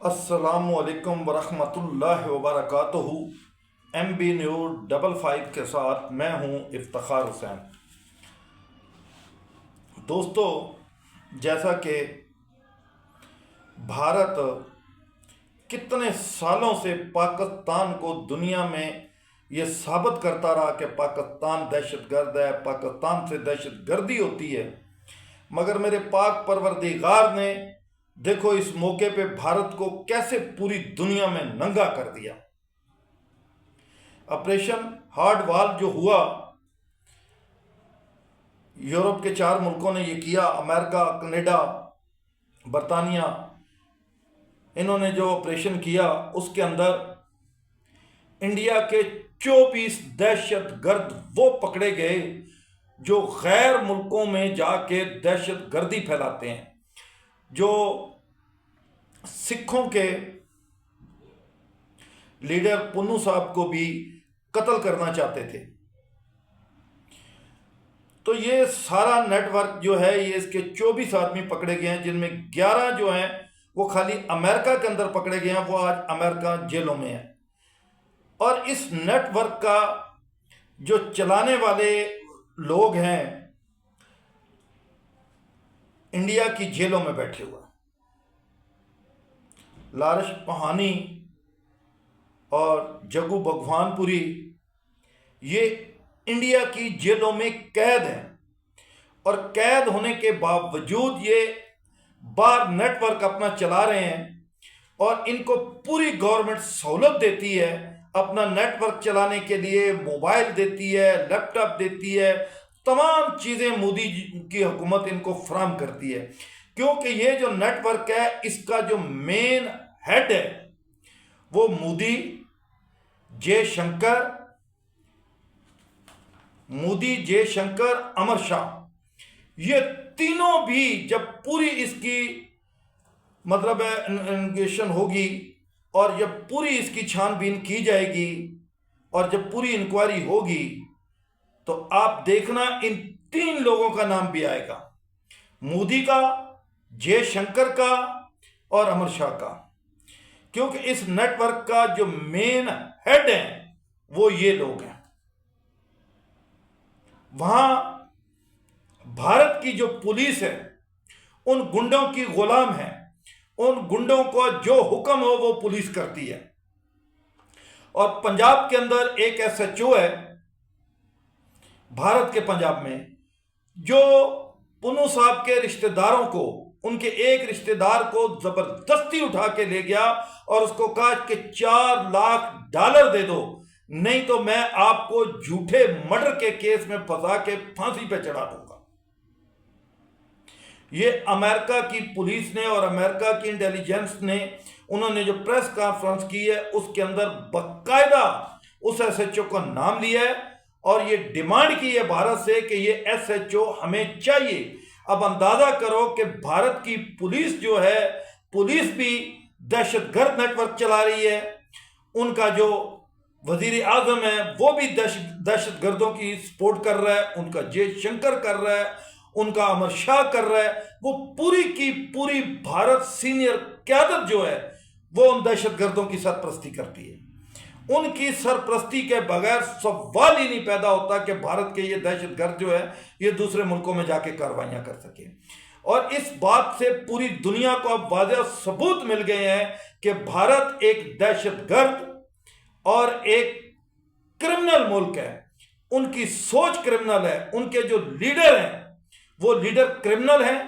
السلام علیکم ورحمۃ اللہ وبرکاتہ۔ MB News 55 کے ساتھ میں ہوں افتخار حسین۔ دوستو، جیسا کہ بھارت کتنے سالوں سے پاکستان کو دنیا میں یہ ثابت کرتا رہا کہ پاکستان دہشت گرد ہے، پاکستان سے دہشت گردی ہوتی ہے، مگر میرے پاک پروردگار نے دیکھو اس موقع پہ بھارت کو کیسے پوری دنیا میں ننگا کر دیا۔ آپریشن ہارڈ وال جو ہوا، یورپ کے 4 ملکوں نے یہ کیا، امریکہ، کینیڈا، برطانیہ، انہوں نے جو آپریشن کیا اس کے اندر انڈیا کے 24 دہشت گرد وہ پکڑے گئے جو غیر ملکوں میں جا کے دہشت گردی پھیلاتے ہیں، جو سکھوں کے لیڈر پنو صاحب کو بھی قتل کرنا چاہتے تھے۔ تو یہ سارا نیٹ ورک جو ہے، یہ اس کے 24 آدمی پکڑے گئے ہیں، جن میں 11 جو ہیں وہ خالی امریکہ کے اندر پکڑے گئے ہیں، وہ آج امریکہ جیلوں میں ہیں۔ اور اس نیٹ ورک کا جو چلانے والے لوگ ہیں انڈیا کی جیلوں میں بیٹھے ہوئے ہیں۔ لارش پہانی اور جگو بھگوان پوری یہ انڈیا کی جیلوں میں قید ہیں، اور قید ہونے کے باوجود یہ باہر نیٹ ورک اپنا چلا رہے ہیں، اور ان کو پوری گورنمنٹ سہولت دیتی ہے اپنا نیٹ ورک چلانے کے لیے، موبائل دیتی ہے، لیپ ٹاپ دیتی ہے، تمام چیزیں مودی کی حکومت ان کو فراہم کرتی ہے، کیونکہ یہ جو نیٹ ورک ہے اس کا جو مین ہیڈ ہے وہ مودی، جے شنکر، امر شاہ، یہ تینوں بھی جب پوری اس کی مطلب انویسٹیگیشن ہوگی اور جب پوری اس کی چھان بین کی جائے گی اور جب پوری انکوائری ہوگی تو آپ دیکھنا ان 3 لوگوں کا نام بھی آئے گا، مودی کا، جے شنکر کا اور امر شاہ کا، کیونکہ اس نیٹ ورک کا جو مین ہیڈ ہیں وہ یہ لوگ ہیں۔ وہاں بھارت کی جو پولیس ہے ان گنڈوں کی غلام ہے، ان گنڈوں کو جو حکم ہو وہ پولیس کرتی ہے۔ اور پنجاب کے اندر ایک SHO ہے، بھارت کے پنجاب میں، جو پنو صاحب کے رشتہ داروں کو، ان کے ایک رشتہ دار کو زبردستی اٹھا کے لے گیا اور اس کو کہا کہ $4 لاکھ دے دو، نہیں تو میں آپ کو جھوٹے مرڈر کے کیس میں پھنسا کے پھانسی پہ چڑھا دوں گا۔ یہ امریکہ کی پولیس نے اور امریکہ کی انٹیلیجنس نے، انہوں نے جو پریس کانفرنس کی ہے اس کے اندر باقاعدہ اس SHO کا نام لیا ہے اور یہ ڈیمانڈ کی ہے بھارت سے کہ یہ SHO ہمیں چاہیے۔ اب اندازہ کرو کہ بھارت کی پولیس جو ہے، پولیس بھی دہشت گرد نیٹ ورک چلا رہی ہے، ان کا جو وزیر اعظم ہے وہ بھی دہشت گردوں کی سپورٹ کر رہا ہے، ان کا جے شنکر کر رہا ہے، ان کا امر شاہ کر رہا ہے، وہ پوری کی پوری بھارت سینئر قیادت جو ہے وہ ان دہشت گردوں کی سرپرستی کرتی ہے۔ ان کی سرپرستی کے بغیر سوال ہی نہیں پیدا ہوتا کہ بھارت کے یہ دہشت گرد جو ہے یہ دوسرے ملکوں میں جا کے کاروائیاں کر سکیں۔ اور اس بات سے پوری دنیا کو اب واضح ثبوت مل گئے ہیں کہ بھارت ایک دہشت گرد اور ایک کرمنل ملک ہے، ان کی سوچ کرمنل ہے، ان کے جو لیڈر ہیں وہ لیڈر کرمنل ہیں۔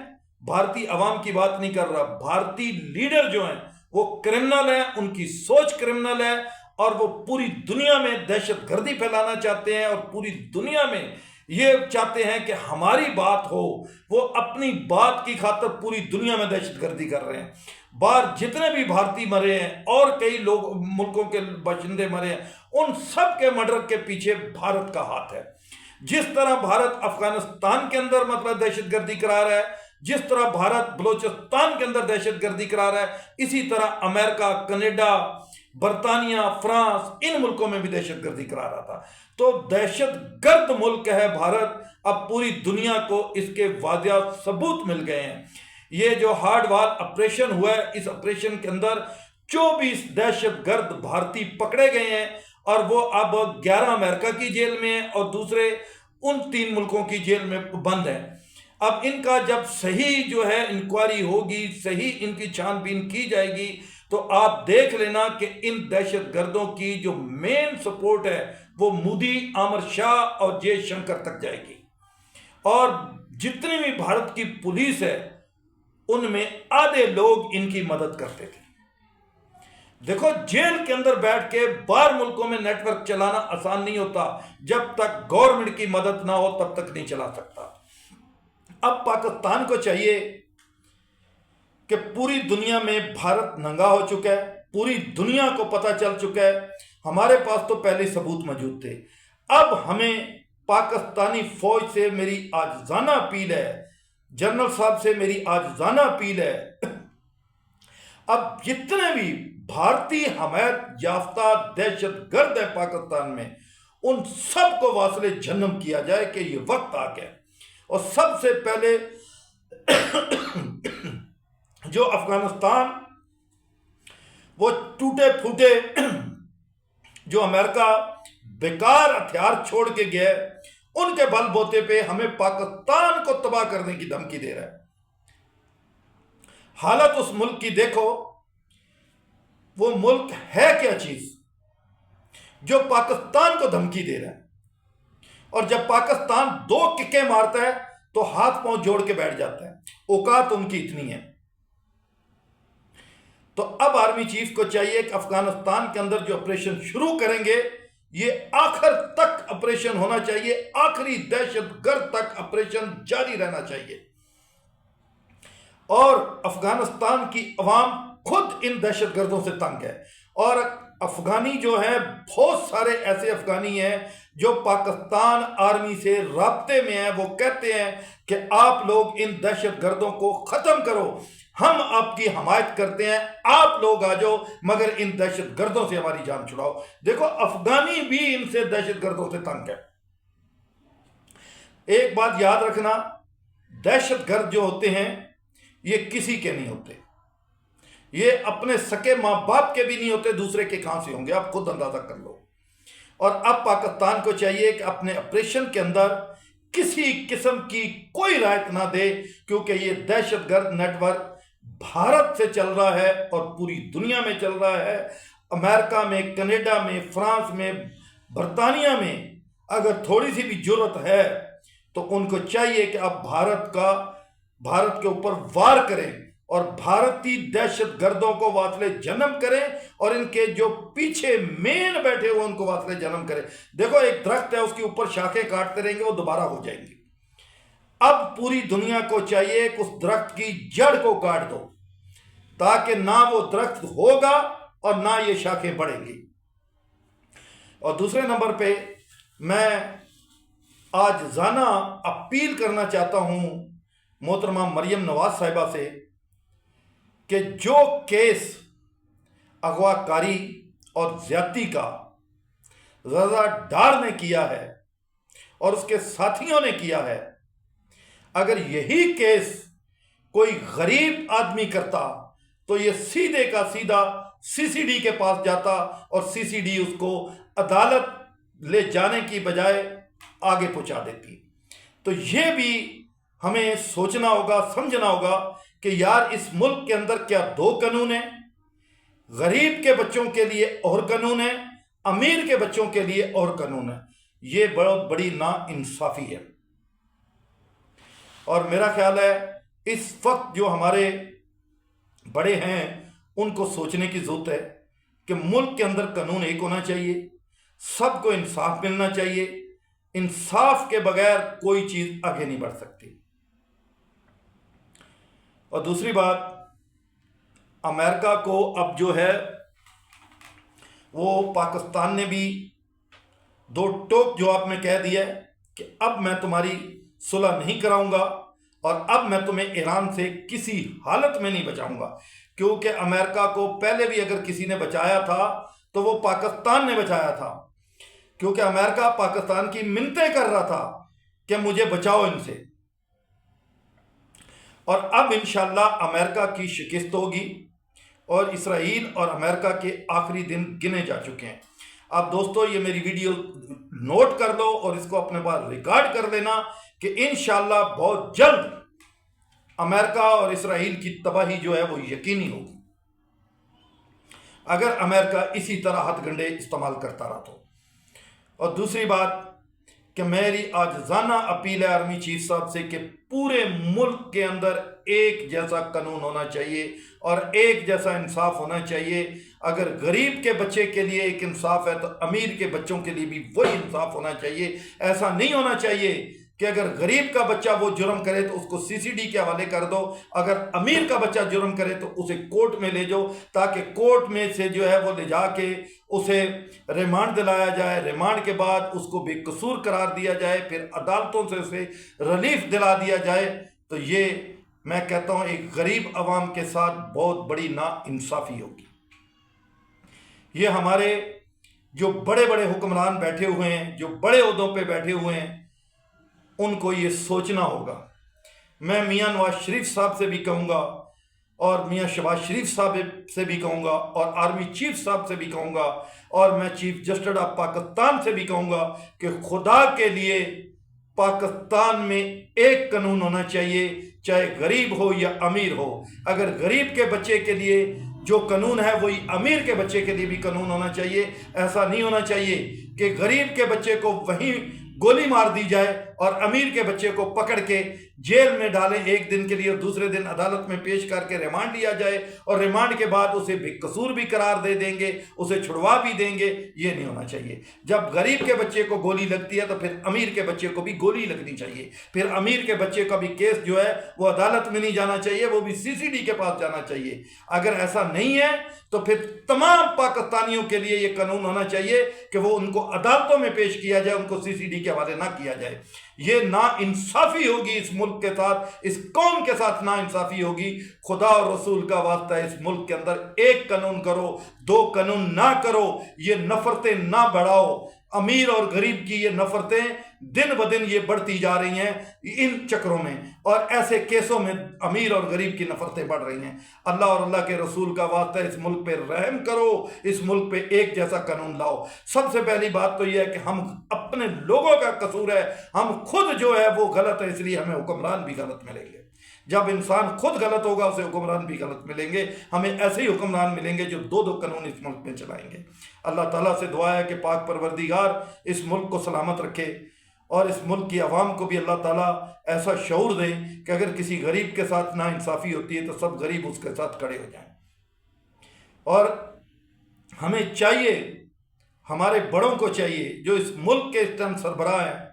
بھارتی عوام کی بات نہیں کر رہا، بھارتی لیڈر جو ہیں وہ کرمنل ہیں، ان کی سوچ کرمنل ہے، اور وہ پوری دنیا میں دہشت گردی پھیلانا چاہتے ہیں اور پوری دنیا میں یہ چاہتے ہیں کہ ہماری بات ہو۔ وہ اپنی بات کی خاطر پوری دنیا میں دہشت گردی کر رہے ہیں۔ باہر جتنے بھی بھارتی مرے ہیں اور کئی لوگ ملکوں کے باشندے مرے ہیں، ان سب کے مرڈر کے پیچھے بھارت کا ہاتھ ہے۔ جس طرح بھارت افغانستان کے اندر مطلب دہشت گردی کرا رہا ہے، جس طرح بھارت بلوچستان کے اندر دہشت گردی کرا رہا ہے، اسی طرح امریکہ، کینیڈا، برطانیہ، فرانس، ان ملکوں میں بھی دہشت گردی کرا رہا تھا۔ تو دہشت گرد ملک ہے بھارت، اب پوری دنیا کو اس کے واضح ثبوت مل گئے ہیں۔ یہ جو ہارڈ وال آپریشن ہوا ہے، اس آپریشن کے اندر 24 دہشت گرد بھارتی پکڑے گئے ہیں، اور وہ اب 11 امریکہ کی جیل میں ہیں اور دوسرے ان 3 ملکوں کی جیل میں بند ہیں۔ اب ان کا جب صحیح جو ہے انکوائری ہوگی، صحیح ان کی چھان بین کی جائے گی، تو آپ دیکھ لینا کہ ان دہشت گردوں کی جو مین سپورٹ ہے وہ مودی، عامر شاہ اور جے شنکر تک جائے گی، اور جتنی بھی بھارت کی پولیس ہے ان میں آدھے لوگ ان کی مدد کرتے تھے۔ دیکھو، جیل کے اندر بیٹھ کے باہر ملکوں میں نیٹ ورک چلانا آسان نہیں ہوتا، جب تک گورنمنٹ کی مدد نہ ہو تب تک نہیں چلا سکتا۔ اب پاکستان کو چاہیے کہ پوری دنیا میں بھارت ننگا ہو چکا ہے، پوری دنیا کو پتہ چل چکا ہے، ہمارے پاس تو پہلے ثبوت موجود تھے۔ اب ہمیں پاکستانی فوج سے میری عاجزانہ اپیل ہے، جنرل صاحب سے میری عاجزانہ اپیل ہے، اب جتنے بھی بھارتی حمایت یافتہ دہشت گرد ہیں پاکستان میں، ان سب کو واصل جہنم کیا جائے کہ یہ وقت آ گیا۔ اور سب سے پہلے جو افغانستان وہ ٹوٹے پھوٹے جو امریکہ بیکار ہتھیار چھوڑ کے گیا، ان کے بل بوتے پہ ہمیں پاکستان کو تباہ کرنے کی دھمکی دے رہا ہے۔ حالت اس ملک کی دیکھو، وہ ملک ہے کیا چیز جو پاکستان کو دھمکی دے رہا ہے، اور جب پاکستان 2 ککیں مارتا ہے تو ہاتھ پاؤں جوڑ کے بیٹھ جاتا ہے، اوقات ان کی اتنی ہے۔ تو اب آرمی چیف کو چاہیے کہ افغانستان کے اندر جو آپریشن شروع کریں گے، یہ آخر تک آپریشن ہونا چاہیے، آخری دہشت گرد تک آپریشن جاری رہنا چاہیے، اور افغانستان کی عوام خود ان دہشت گردوں سے تنگ ہے، اور افغانی جو ہیں، بہت سارے ایسے افغانی ہیں جو پاکستان آرمی سے رابطے میں ہیں، وہ کہتے ہیں کہ آپ لوگ ان دہشت گردوں کو ختم کرو، ہم آپ کی حمایت کرتے ہیں، آپ لوگ آ جاؤ، مگر ان دہشت گردوں سے ہماری جان چھڑاؤ۔ دیکھو، افغانی بھی ان سے دہشت گردوں سے تنگ ہے۔ ایک بات یاد رکھنا، دہشت گرد جو ہوتے ہیں یہ کسی کے نہیں ہوتے، یہ اپنے سکے ماں باپ کے بھی نہیں ہوتے، دوسرے کے کہاں سے ہوں گے، آپ خود اندازہ کر لو۔ اور اب پاکستان کو چاہیے کہ اپنے آپریشن کے اندر کسی قسم کی کوئی رعایت نہ دے، کیونکہ یہ دہشت گرد نیٹ ورک بھارت سے چل رہا ہے اور پوری دنیا میں چل رہا ہے۔ امریکہ میں، کینیڈا میں، فرانس میں، برطانیہ میں اگر تھوڑی سی بھی جرت ہے تو ان کو چاہیے کہ اب بھارت کے اوپر وار کریں اور بھارتی دہشت گردوں کو واصل جہنم کریں، اور ان کے جو پیچھے مین بیٹھے ہوئے ان کو واصل جہنم کریں۔ دیکھو، ایک درخت ہے، اس کے اوپر شاخیں کاٹتے رہیں گے، وہ دوبارہ ہو جائیں گی۔ اب پوری دنیا کو چاہیے کہ اس درخت کی جڑ کو کاٹ دو، تاکہ نہ وہ درخت ہوگا اور نہ یہ شاخیں بڑھیں گی۔ اور دوسرے نمبر پہ میں عاجزانہ اپیل کرنا چاہتا ہوں محترمہ مریم نواز صاحبہ سے کہ جو کیس اغوا کاری اور زیادتی کا رضا ڈار نے کیا ہے اور اس کے ساتھیوں نے کیا ہے، اگر یہی کیس کوئی غریب آدمی کرتا تو یہ سیدھے کا سیدھا سی سی ڈی کے پاس جاتا، اور سی سی ڈی اس کو عدالت لے جانے کی بجائے آگے پہنچا دیتی۔ تو یہ بھی ہمیں سوچنا ہوگا، سمجھنا ہوگا کہ یار اس ملک کے اندر کیا 2 قانون ہیں؟ غریب کے بچوں کے لیے اور قانون ہے، امیر کے بچوں کے لیے اور قانون ہے۔ یہ بہت بڑی ناانصافی ہے، اور میرا خیال ہے اس وقت جو ہمارے بڑے ہیں ان کو سوچنے کی ضرورت ہے کہ ملک کے اندر قانون ایک ہونا چاہیے، سب کو انصاف ملنا چاہیے، انصاف کے بغیر کوئی چیز آگے نہیں بڑھ سکتی۔ اور دوسری بات، امریکہ کو اب جو ہے وہ پاکستان نے بھی 2 ٹوک جواب میں کہہ دیا ہے کہ اب میں تمہاری صلح نہیں کراؤں گا، اور اب میں تمہیں ایران سے کسی حالت میں نہیں بچاؤں گا، کیونکہ امریکہ کو پہلے بھی اگر کسی نے بچایا تھا تو وہ پاکستان نے بچایا تھا، کیونکہ امریکہ پاکستان کی منتیں کر رہا تھا کہ مجھے بچاؤ ان سے۔ اور اب انشاءاللہ امریکہ کی شکست ہوگی اور اسرائیل اور امریکہ کے آخری دن گنے جا چکے ہیں۔ اب دوستو یہ میری ویڈیو نوٹ کر لو اور اس کو اپنے پاس ریکارڈ کر لینا کہ انشاءاللہ بہت جلد امریکہ اور اسرائیل کی تباہی جو ہے وہ یقینی ہوگی اگر امریکہ اسی طرح ہتھ گنڈے استعمال کرتا رہا تو۔ اور دوسری بات کہ میری عاجزانہ اپیل ہے آرمی چیف صاحب سے کہ پورے ملک کے اندر ایک جیسا قانون ہونا چاہیے اور ایک جیسا انصاف ہونا چاہیے۔ اگر غریب کے بچے کے لیے ایک انصاف ہے تو امیر کے بچوں کے لیے بھی وہی انصاف ہونا چاہیے۔ ایسا نہیں ہونا چاہیے کہ اگر غریب کا بچہ وہ جرم کرے تو اس کو CCD کے حوالے کر دو، اگر امیر کا بچہ جرم کرے تو اسے کورٹ میں لے جاؤ تاکہ کورٹ میں سے جو ہے وہ لے جا کے اسے ریمانڈ دلایا جائے، ریمانڈ کے بعد اس کو بے قصور قرار دیا جائے، پھر عدالتوں سے اسے ریلیف دلا دیا جائے۔ تو یہ میں کہتا ہوں ایک غریب عوام کے ساتھ بہت بڑی ناانصافی ہوگی۔ یہ ہمارے جو بڑے بڑے حکمران بیٹھے ہوئے ہیں، جو بڑے عہدوں پہ بیٹھے ہوئے ہیں، ان کو یہ سوچنا ہوگا۔ میں میاں نواز شریف صاحب سے بھی کہوں گا اور میاں شہباز شریف صاحب سے بھی کہوں گا اور آرمی چیف صاحب سے بھی کہوں گا اور میں چیف جسٹس آف پاکستان سے بھی کہوں گا کہ خدا کے لیے پاکستان میں ایک قانون ہونا چاہیے، چاہے غریب ہو یا امیر ہو۔ اگر غریب کے بچے کے لیے جو قانون ہے وہی امیر کے بچے کے لیے بھی قانون ہونا چاہیے۔ ایسا نہیں ہونا چاہیے کہ غریب کے بچے کو وہیں گولی مار دی جائے اور امیر کے بچے کو پکڑ کے جیل میں ڈالیں ایک دن کے لیے اور دوسرے دن عدالت میں پیش کر کے ریمانڈ لیا جائے اور ریمانڈ کے بعد اسے بے قصور بھی قرار دے دیں گے، اسے چھڑوا بھی دیں گے۔ یہ نہیں ہونا چاہیے۔ جب غریب کے بچے کو گولی لگتی ہے تو پھر امیر کے بچے کو بھی گولی لگنی چاہیے۔ پھر امیر کے بچے کا بھی کیس جو ہے وہ عدالت میں نہیں جانا چاہیے، وہ بھی CCD کے پاس جانا چاہیے۔ اگر ایسا نہیں ہے تو پھر تمام پاکستانیوں کے لیے یہ قانون ہونا چاہیے کہ وہ ان کو عدالتوں میں پیش کیا جائے، ان کو CCD کے حوالے نہ کیا جائے۔ یہ ناانصافی ہوگی اس ملک کے ساتھ، اس قوم کے ساتھ ناانصافی ہوگی۔ خدا اور رسول کا واسطہ ہے، اس ملک کے اندر ایک قانون کرو، دو قانون نہ کرو، یہ نفرتیں نہ بڑھاؤ۔ امیر اور غریب کی یہ نفرتیں دن بدن یہ بڑھتی جا رہی ہیں ان چکروں میں، اور ایسے کیسوں میں امیر اور غریب کی نفرتیں بڑھ رہی ہیں۔ اللہ اور اللہ کے رسول کا واسطہ اس ملک پہ رحم کرو، اس ملک پہ ایک جیسا قانون لاؤ۔ سب سے پہلی بات تو یہ ہے کہ ہم اپنے لوگوں کا قصور ہے، ہم خود جو ہے وہ غلط ہے، اس لیے ہمیں حکمران بھی غلط ملیں گے۔ جب انسان خود غلط ہوگا اسے حکمران بھی غلط ملیں گے۔ ہمیں ایسے ہی حکمران ملیں گے جو دو دو قانون اس ملک میں چلائیں گے۔ اللہ تعالیٰ سے دعا ہے کہ پاک پروردگار اس ملک کو سلامت رکھے اور اس ملک کی عوام کو بھی اللہ تعالیٰ ایسا شعور دے کہ اگر کسی غریب کے ساتھ ناانصافی ہوتی ہے تو سب غریب اس کے ساتھ کھڑے ہو جائیں۔ اور ہمیں چاہیے، ہمارے بڑوں کو چاہیے جو اس ملک کے اس ٹائم سربراہ ہیں،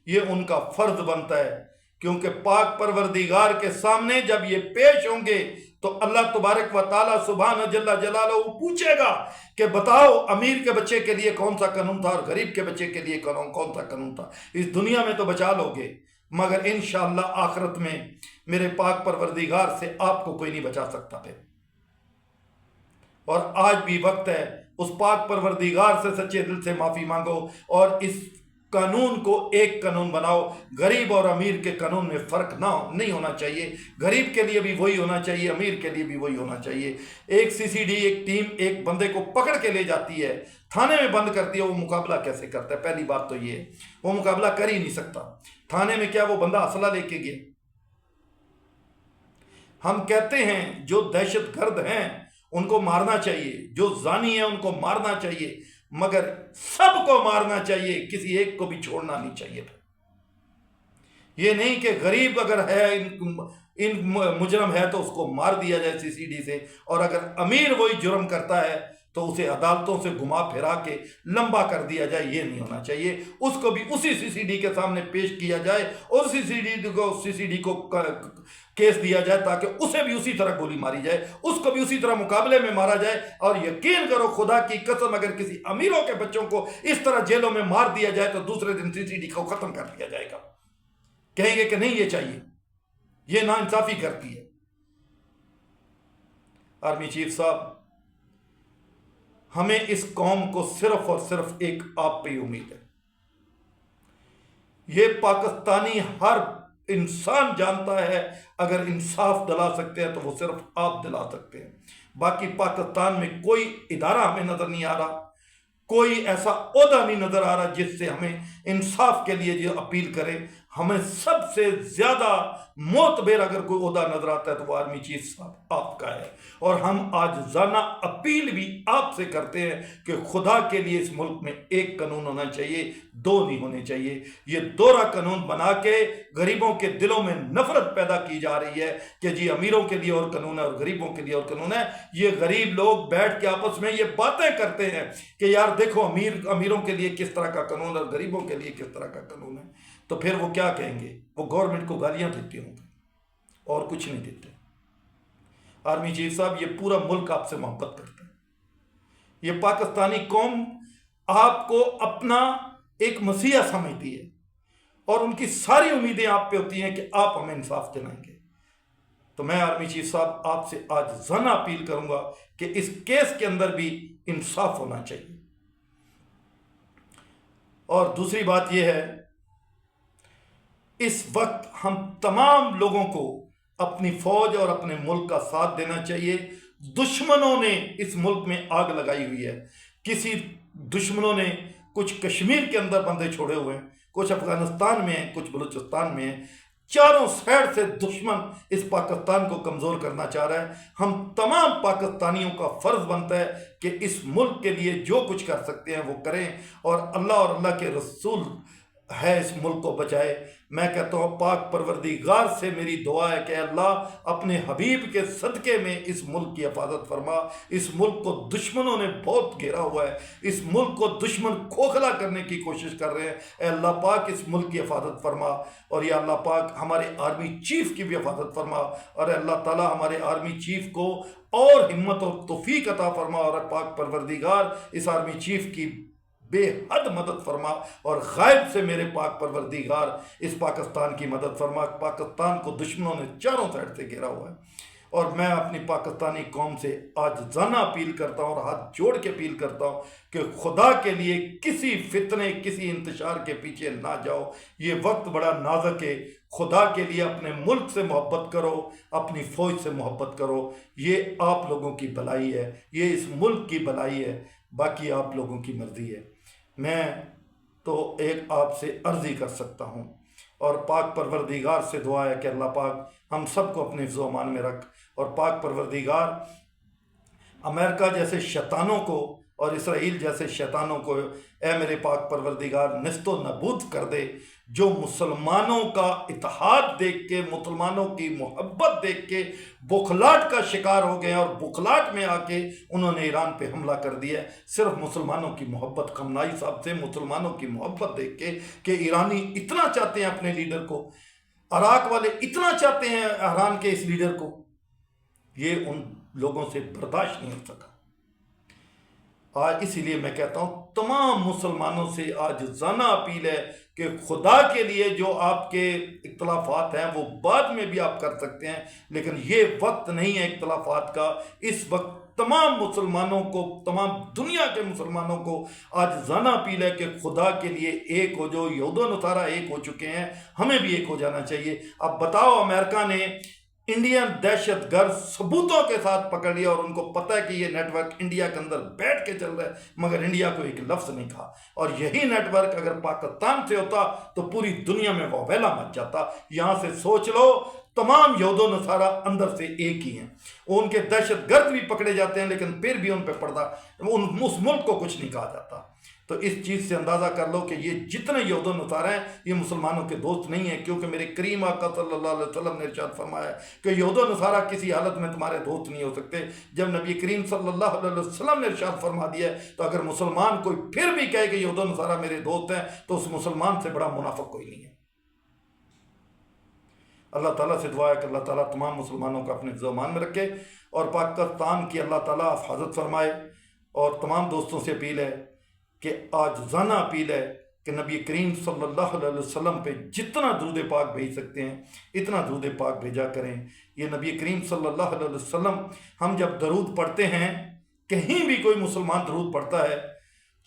یہ ان کا فرض بنتا ہے، کیونکہ پاک پروردگار کے سامنے جب یہ پیش ہوں گے تو اللہ تبارک و تعالیٰ سبحانہ جل جلالہ پوچھے گا کہ بتاؤ امیر کے بچے کے لیے کون سا قانون تھا اور غریب کے بچے کے لیے کون سا قانون تھا۔ اس دنیا میں تو بچا لو گے، مگر انشاءاللہ آخرت میں میرے پاک پروردگار سے آپ کو کوئی نہیں بچا سکتا پھر۔ اور آج بھی وقت ہے اس پاک پروردگار سے سچے دل سے معافی مانگو اور اس قانون کو ایک قانون بناؤ۔ غریب اور امیر کے قانون میں فرق نہیں ہونا چاہیے، غریب کے لیے بھی وہی ہونا چاہیے، امیر کے لیے بھی وہی ہونا چاہیے۔ ایک CCD ایک ٹیم ایک بندے کو پکڑ کے لے جاتی ہے، تھانے میں بند کرتی ہے، وہ مقابلہ کیسے کرتا ہے؟ پہلی بات تو یہ ہے وہ مقابلہ کر ہی نہیں سکتا۔ تھانے میں کیا وہ بندہ اسلحہ لے کے گیا؟ ہم کہتے ہیں جو دہشت گرد ہیں ان کو مارنا چاہیے، جو زانی ہیں ان کو مارنا چاہیے، مگر سب کو مارنا چاہیے، کسی ایک کو بھی چھوڑنا نہیں چاہیے۔ یہ نہیں کہ غریب اگر ہے ان مجرم ہے تو اس کو مار دیا جائے CCD سے، اور اگر امیر وہی جرم کرتا ہے تو اسے عدالتوں سے گھما پھرا کے لمبا کر دیا جائے۔ یہ نہیں ہونا چاہیے، اس کو بھی اسی CCD کے سامنے پیش کیا جائے اور CCD کو کیس دیا جائے تاکہ اسے بھی اسی طرح گولی ماری جائے، اس کو بھی اسی طرح مقابلے میں مارا جائے۔ اور یقین کرو خدا کی قسم اگر کسی امیروں کے بچوں کو اس طرح جیلوں میں مار دیا جائے تو دوسرے دن CCD کو ختم کر دیا جائے گا، کہیں گے کہ نہیں یہ چاہیے، یہ ناانصافی کرتی ہے۔ آرمی چیف صاحب، ہمیں اس قوم کو صرف اور صرف ایک آپ پہ ہی امید ہے۔ یہ پاکستانی ہر انسان جانتا ہے اگر انصاف دلا سکتے ہیں تو وہ صرف آپ دلا سکتے ہیں. باقی پاکستان میں کوئی ادارہ ہمیں نظر نہیں آ رہا، کوئی ایسا عہدہ نہیں نظر آ رہا جس سے ہمیں انصاف کے لیے جو اپیل کرے. ہمیں سب سے زیادہ معتبر اگر کوئی عہدہ نظر آتا ہے تو وہ آرمی چیف صاحب آپ کا ہے. اور ہم عاجزانہ اپیل بھی آپ سے کرتے ہیں کہ خدا کے لیے اس ملک میں ایک قانون ہونا چاہیے، دو نہیں ہونے چاہیے. یہ دوہرا قانون بنا کے غریبوں کے دلوں میں نفرت پیدا کی جا رہی ہے کہ جی امیروں کے لیے اور قانون ہے اور غریبوں کے لیے اور قانون ہے. یہ غریب لوگ بیٹھ کے آپس میں یہ باتیں کرتے ہیں کہ یار دیکھو امیروں کے لیے کس طرح کا قانون ہے اور غریبوں کے لیے کس طرح کا قانون ہے. تو پھر وہ کیا کہیں گے؟ وہ گورنمنٹ کو گالیاں دیتے ہوں گے اور کچھ نہیں دیتے. آرمی چیف صاحب یہ پورا ملک آپ سے محبت کرتا ہے. یہ پاکستانی قوم آپ کو اپنا ایک مسیحا سمجھتی ہے اور ان کی ساری امیدیں آپ پہ ہوتی ہیں کہ آپ ہمیں انصاف دلائیں گے. تو میں آرمی چیف صاحب آپ سے آج عاجزانہ اپیل کروں گا کہ اس کیس کے اندر بھی انصاف ہونا چاہیے. اور دوسری بات یہ ہے، اس وقت ہم تمام لوگوں کو اپنی فوج اور اپنے ملک کا ساتھ دینا چاہیے. دشمنوں نے اس ملک میں آگ لگائی ہوئی ہے. کسی دشمنوں نے کچھ کشمیر کے اندر بندے چھوڑے ہوئے ہیں، کچھ افغانستان میں ہیں، کچھ بلوچستان میں ہیں. چاروں سائڈ سے دشمن اس پاکستان کو کمزور کرنا چاہ رہا ہے. ہم تمام پاکستانیوں کا فرض بنتا ہے کہ اس ملک کے لیے جو کچھ کر سکتے ہیں وہ کریں اور اللہ کے رسول ہے اس ملک کو بچائے. میں کہتا ہوں پاک پروردگار سے میری دعا ہے کہ اللہ اپنے حبیب کے صدقے میں اس ملک کی حفاظت فرما. اس ملک کو دشمنوں نے بہت گھیرا ہوا ہے، اس ملک کو دشمن کھوکھلا کرنے کی کوشش کر رہے ہیں. اے اللہ پاک اس ملک کی حفاظت فرما، اور یا اللہ پاک ہمارے آرمی چیف کی بھی حفاظت فرما. اور اللہ تعالی ہمارے آرمی چیف کو اور ہمت اور توفیق عطا فرما، اور پاک پروردگار اس آرمی چیف کی بے حد مدد فرما، اور غائب سے میرے پاک پروردگار اس پاکستان کی مدد فرما. پاکستان کو دشمنوں نے چاروں سائڈ سے گھیرا ہوا ہے. اور میں اپنی پاکستانی قوم سے عاجزانہ اپیل کرتا ہوں اور ہاتھ جوڑ کے اپیل کرتا ہوں کہ خدا کے لیے کسی فتنے کسی انتشار کے پیچھے نہ جاؤ. یہ وقت بڑا نازک ہے. خدا کے لیے اپنے ملک سے محبت کرو، اپنی فوج سے محبت کرو. یہ آپ لوگوں کی بھلائی ہے، یہ اس ملک کی بھلائی ہے. باقی آپ لوگوں کی مرضی ہے. میں تو ایک آپ سے عرضی کر سکتا ہوں، اور پاک پروردگار سے دعا ہے کہ اللہ پاک ہم سب کو اپنے حفظ و امان میں رکھ. اور پاک پروردگار امریکہ جیسے شیطانوں کو اور اسرائیل جیسے شیطانوں کو اے میرے پاک پروردگار نیست و نابود کر دے. جو مسلمانوں کا اتحاد دیکھ کے، مسلمانوں کی محبت دیکھ کے بخلاٹ کا شکار ہو گئے اور بخلاٹ میں آ کے انہوں نے ایران پہ حملہ کر دیا ہے، صرف مسلمانوں کی محبت. خامنائی صاحب سے مسلمانوں کی محبت دیکھ کے کہ ایرانی اتنا چاہتے ہیں اپنے لیڈر کو، عراق والے اتنا چاہتے ہیں ایران کے اس لیڈر کو، یہ ان لوگوں سے برداشت نہیں ہو سکا. آج اسی لیے میں کہتا ہوں تمام مسلمانوں سے عاجزانہ اپیل ہے کہ خدا کے لیے جو آپ کے اختلافات ہیں وہ بعد میں بھی آپ کر سکتے ہیں، لیکن یہ وقت نہیں ہے اختلافات کا. اس وقت تمام مسلمانوں کو، تمام دنیا کے مسلمانوں کو عاجزانہ اپیل ہے کہ خدا کے لیے ایک ہو. جو یہود و نصارہ ایک ہو چکے ہیں، ہمیں بھی ایک ہو جانا چاہیے. اب بتاؤ، امریکہ نے انڈین دہشت گرد ثبوتوں کے ساتھ پکڑ لیا اور ان کو پتہ ہے کہ یہ نیٹ ورک انڈیا کے اندر بیٹھ کے چل رہا ہے، مگر انڈیا کو ایک لفظ نہیں کہا. اور یہی نیٹ ورک اگر پاکستان سے ہوتا تو پوری دنیا میں واویلا مچ جاتا. یہاں سے سوچ لو، تمام یہود و نصارہ اندر سے ایک ہی ہیں. ان کے دہشت گرد بھی پکڑے جاتے ہیں لیکن پھر بھی ان پہ پردہ، اس ملک کو کچھ نہیں کہا جاتا. تو اس چیز سے اندازہ کر لو کہ یہ جتنے یہود و نصارہ ہیں یہ مسلمانوں کے دوست نہیں ہیں، کیونکہ میرے کریم آقا صلی اللہ علیہ وسلم نے ارشاد فرمایا کہ یہود و نصارہ کسی حالت میں تمہارے دوست نہیں ہو سکتے. جب نبی کریم صلی اللہ علیہ وسلم نے ارشاد فرما دیا ہے تو اگر مسلمان کوئی پھر بھی کہے کہ یہود و نصارہ میرے دوست ہیں تو اس مسلمان سے بڑا منافق کوئی نہیں ہے. اللہ تعالیٰ سے دعا ہے کہ اللہ تعالیٰ تمام مسلمانوں کو اپنے حفظ و امان میں رکھے اور پاکستان کی اللہ تعالیٰ حفاظت فرمائے. اور تمام دوستوں سے اپیل ہے کہ عاجزانہ اپیل ہے کہ نبی کریم صلی اللہ علیہ وسلم پہ جتنا درود پاک بھیج سکتے ہیں اتنا درود پاک بھیجا کریں. یہ نبی کریم صلی اللہ علیہ وسلم، ہم جب درود پڑھتے ہیں، کہیں بھی کوئی مسلمان درود پڑھتا ہے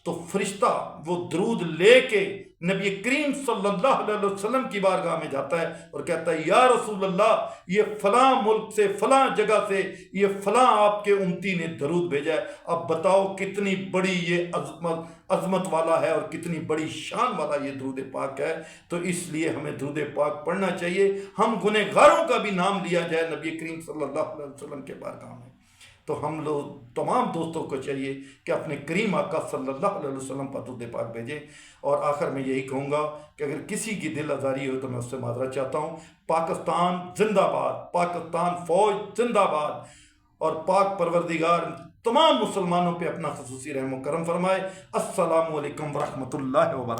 تو فرشتہ وہ درود لے کے نبی کریم صلی اللہ علیہ وسلم کی بارگاہ میں جاتا ہے اور کہتا ہے یا رسول اللہ، یہ فلاں ملک سے، فلاں جگہ سے یہ فلاں آپ کے امتی نے درود بھیجا ہے، اب بتاؤ کتنی بڑی یہ عظمت والا ہے اور کتنی بڑی شان والا یہ درود پاک ہے۔ تو اس لیے ہمیں درود پاک پڑھنا چاہیے، ہم گنہگاروں کا بھی نام لیا جائے نبی کریم صلی اللہ علیہ وسلم کے بارگاہ میں، تو ہم لوگ تمام دوستوں کو چاہیے کہ اپنے کریم آقا صلی اللہ علیہ وسلم پر درود پاک بھیجیں۔ اور آخر میں یہی کہوں گا کہ اگر کسی کی دل آزاری ہو تو میں اس سے معذرت چاہتا ہوں۔ پاکستان زندہ باد، پاکستان فوج زندہ باد، اور پاک پروردگار تمام مسلمانوں پہ اپنا خصوصی رحم و کرم فرمائے۔ السلام علیکم ورحمۃ اللہ وبرکاتہ۔